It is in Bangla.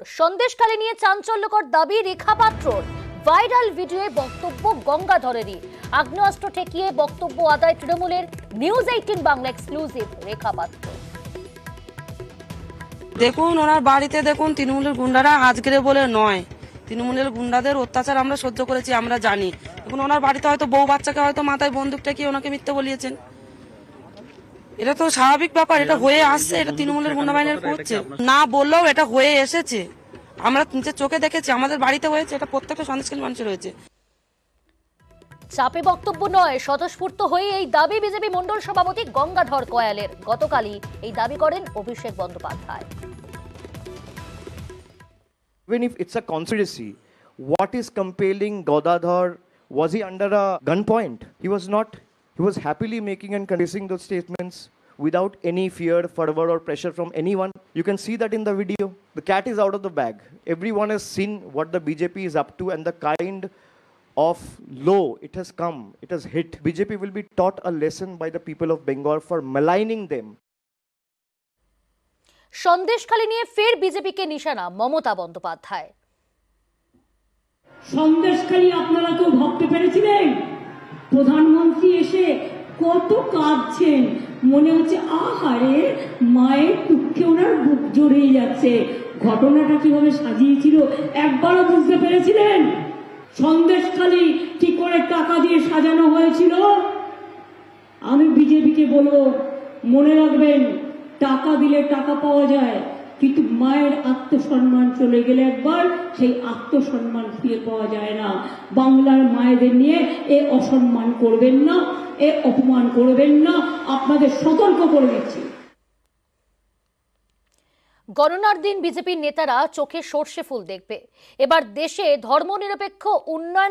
সন্দেশখালী নিয়ে চাঞ্চল্যকর দাবি রেখা পাত্রর। ভাইরাল ভিডিওয়ে বক্তব্য গঙ্গাধরেরই। আগ্নেয়াস্ত্র ঠেকিয়ে বক্তব্য আদায় তৃণমূলের। নিউজ 18 বাংলা এক্সক্লুসিভ রেখা পাত্র। দেখুন ওনার বাড়িতে দেখুন তৃণমূলের গুন্ডারা আজকের বলে নয়, তৃণমূলের গুন্ডাদের অত্যাচার আমরা সহ্য করেছি, আমরা জানি। এখন ওনার বাড়িতে হয়তো বউ বাচ্চাকে হয়তো মাথায় বন্দুক ঠেকিয়ে ওনাকে মিথ্যে বলিয়েছেন। এটা তো স্বাভাবিক ব্যাপার, এটা হয়ে আসছে, এটা তৃণমূলের গুন্ডা বাহিনীর করছে। না বললেও এটা হয়ে এসেছে, আমরা নিজের চোখে দেখেছি, আমাদের বাড়িতে হয়েছে, এটা প্রত্যেকটা সন্দেশখালী মানুষের হয়েছে। চাপে বক্তব্য নয়, স্বতঃস্ফূর্ত হয়ে এই দাবি বিজেপি মণ্ডল সভাপতি গঙ্গাধর কয়ালের। গতকালই এই দাবি করেন Abhishek Bandyopadhyay. Even if it's a conspiracy, what is compelling Godadhar? Was he under a gunpoint? He was not. He was happily making and confessing those statements without any fear, fervor, or pressure from anyone. You can see that in the video. The cat is out of the bag. Everyone has seen what the BJP is up to and the kind of low it has come, it has hit. BJP will be taught a lesson by the people of Bengal for maligning them. Sandeshkhali নিয়ে ফের বিজেপিকে নিশানা মমতা বন্দ্যোপাধ্যায়। সন্দেশখালী আপনারা কেউ ভাবতে পেরেছিলেন? প্রধানমন্ত্রী এসে কত কাঁদছেন, মনে হচ্ছে আহারে মায়ের দুঃখে ওনার বুক জড়িয়ে যাচ্ছে। ঘটনাটা কিভাবে সাজিয়েছিল একবারও বুঝতে পেরেছিলেন? সন্দেশখালী কি করে টাকা দিয়ে সাজানো হয়েছিল? আমি বিজেপিকে বলবো, মনে রাখবেন, টাকা দিলে টাকা পাওয়া যায়, কিন্তু মায়ের আত্মসম্মান চলে গেলে একবার সেই আত্মসম্মান ফিরে পাওয়া যায় না। বাংলার মায়েদের নিয়ে এ অসম্মান করবেন না, এ অপমান করবেন না, আপনাদের সতর্ক করে দিচ্ছি। গণনার দিন বিজেপির নেতারা চোখে সর্ষে ফুল দেখবে। এবার দেশে ধর্মনিরপেক্ষ উন্নয়ন